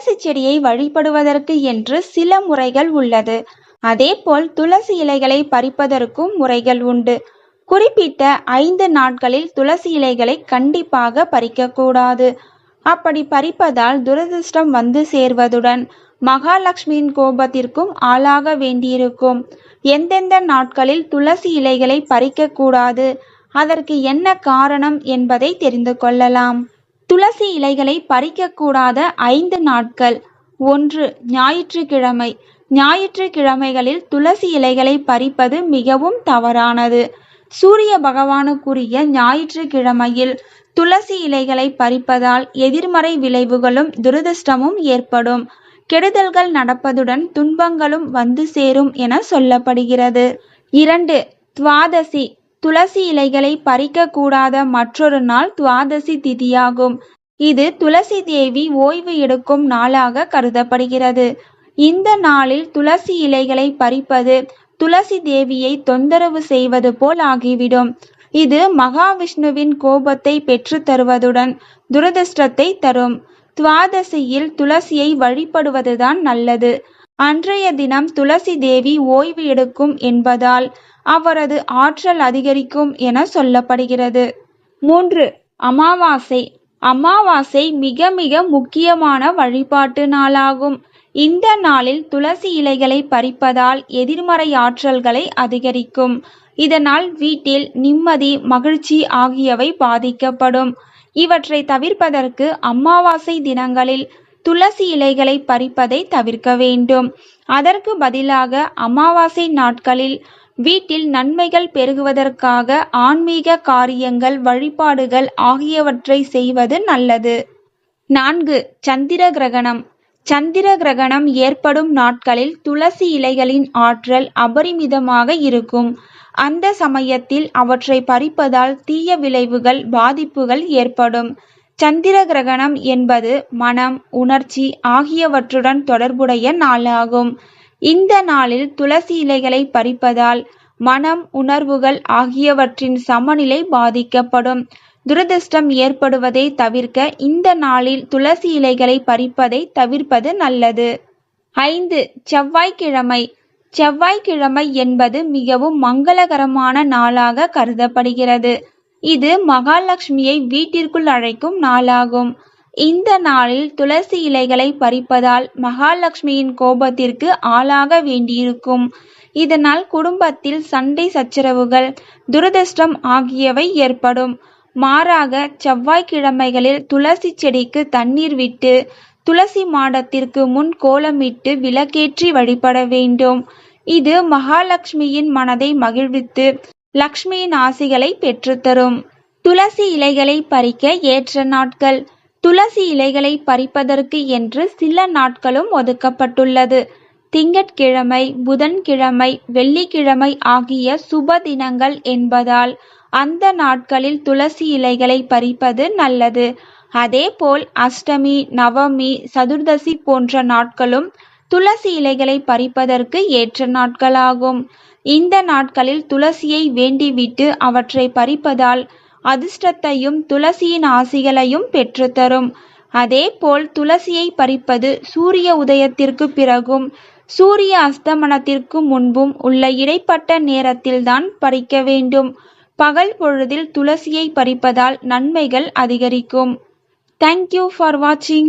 துளசி செடியை வழிபடுவதற்கு என்று சில முறைகள் உள்ளது. அதேபோல் துளசி இலைகளை பறிப்பதற்கும் முறைகள் உண்டு. குறிப்பிட்ட 5 நாட்களில் துளசி இலைகளை கண்டிப்பாக பறிக்கக்கூடாது. அப்படி பறிப்பதால் துரதிர்ஷ்டம் வந்து சேர்வதுடன் மகாலட்சுமியின் கோபத்திற்கும் ஆளாக வேண்டியிருக்கும். எந்தெந்த நாட்களில் துளசி இலைகளை பறிக்கக்கூடாது, அதற்கு என்ன காரணம் என்பதை தெரிந்து கொள்ளலாம். துளசி இலைகளை பறிக்கக்கூடாத 5 நாட்கள். 1. ஞாயிற்றுக்கிழமை. ஞாயிற்றுக்கிழமைகளில் துளசி இலைகளை பறிப்பது மிகவும் தவறானது. சூரிய பகவானுக்குரிய ஞாயிற்றுக்கிழமையில் துளசி இலைகளை பறிப்பதால் எதிர்மறை விளைவுகளும் துரதிர்ஷ்டமும் ஏற்படும். கெடுதல்கள் நடப்பதுடன் துன்பங்களும் வந்து சேரும் என சொல்லப்படுகிறது. 2. துவாதசி. துளசி இலைகளை பறிக்க கூடாத மற்றொரு நாள் துவாதசி திதியாகும். இது துளசி தேவி ஓய்வு எடுக்கும் நாளாக கருதப்படுகிறது. இந்த நாளில் துளசி இலைகளை பறிப்பது துளசி தேவியை தொந்தரவு செய்வது போல் ஆகிவிடும். இது மகாவிஷ்ணுவின் கோபத்தை பெற்று தருவதுடன் துரதிர்ஷ்டத்தை தரும். துவாதசியில் துளசியை வழிபடுவதுதான் நல்லது. அன்றைய தினம் துளசி தேவி ஓய்வு எடுக்கும் என்பதால் அவரது ஆற்றல் அதிகரிக்கும் என சொல்லப்படுகிறது. 3. அமாவாசை. அமாவாசை மிக மிக முக்கியமான வழிபாட்டு நாளாகும். இந்த நாளில் துளசி இலைகளை பறிப்பதால் எதிர்மறை ஆற்றல்களை அதிகரிக்கும். இதனால் வீட்டில் நிம்மதி, மகிழ்ச்சி ஆகியவை பாதிக்கப்படும். இவற்றை தவிர்ப்பதற்கு அமாவாசை தினங்களில் துளசி இலைகளை பறிப்பதை தவிர்க்க வேண்டும். அதற்கு பதிலாக அமாவாசை நாட்களில் வீட்டில் நன்மைகள் பெருகுவதற்காக ஆன்மீக காரியங்கள், வழிபாடுகள் ஆகியவற்றை செய்வது நல்லது. 4. சந்திர கிரகணம். சந்திர கிரகணம் ஏற்படும் நாட்களில் துளசி இலைகளின் ஆற்றல் அபரிமிதமாக இருக்கும். அந்த சமயத்தில் அவற்றை பறிப்பதால் தீய விளைவுகள், பாதிப்புகள் ஏற்படும். சந்திர கிரகணம் என்பது மனம், உணர்ச்சி ஆகியவற்றுடன் தொடர்புடைய நாளாகும். இந்த நாளில் துளசி இலைகளை பறிப்பதால் மனம், உணர்வுகள் ஆகியவற்றின் சமநிலை பாதிக்கப்படும். துரதிர்ஷ்டம் ஏற்படுவதை தவிர்க்க இந்த நாளில் துளசி இலைகளை பறிப்பதை தவிர்ப்பது நல்லது. 5. செவ்வாய்க்கிழமை. செவ்வாய்க்கிழமை என்பது மிகவும் மங்களகரமான நாளாக கருதப்படுகிறது. இது மகாலட்சுமியை வீட்டிற்குள் அழைக்கும் நாளாகும். இந்த நாளில் துளசி இலைகளை பறிப்பதால் மகாலட்சுமியின் கோபத்திற்கு ஆளாக வேண்டியிருக்கும். இதனால் குடும்பத்தில் சண்டை, சச்சரவுகள், துரதிர்ஷ்டம் ஆகியவை ஏற்படும். மாறாக செவ்வாய்க்கிழமைகளில் துளசி செடிக்கு தண்ணீர் விட்டு துளசி மாடத்திற்கு முன் கோலமிட்டு விளக்கேற்றி வழிபட வேண்டும். இது மகாலட்சுமியின் மனதை மகிழ்வித்து லக்ஷ்மியின் ஆசிகளை பெற்றுத்தரும். துளசி இலைகளை பறிக்க ஏற்ற நாட்கள். துளசி இலைகளை பறிப்பதற்கு என்று சில நாட்களும் ஒதுக்கப்பட்டுள்ளது. திங்கட்கிழமை, புதன்கிழமை, வெள்ளிக்கிழமை ஆகிய சுப தினங்கள் என்பதால் அந்த நாட்களில் துளசி இலைகளை பறிப்பது நல்லது. அதேபோல் அஷ்டமி, நவமி, சதுர்தசி போன்ற நாட்களும் துளசி இலைகளை பறிப்பதற்கு ஏற்ற நாட்களாகும். இந்த நாட்களில் துளசியை வேண்டிவிட்டு அவற்றை பறிப்பதால் அதிர்ஷ்டத்தையும் துளசியின் ஆசிகளையும் பெற்றுத்தரும். அதேபோல் துளசியை பறிப்பது சூரிய உதயத்திற்கு பிறகும் சூரிய அஸ்தமனத்திற்கு முன்பும் உள்ள இடைப்பட்ட நேரத்தில்தான் பறிக்க வேண்டும். பகல் பொழுதில் துளசியை பறிப்பதால் நன்மைகள் அதிகரிக்கும். Thank you for watching.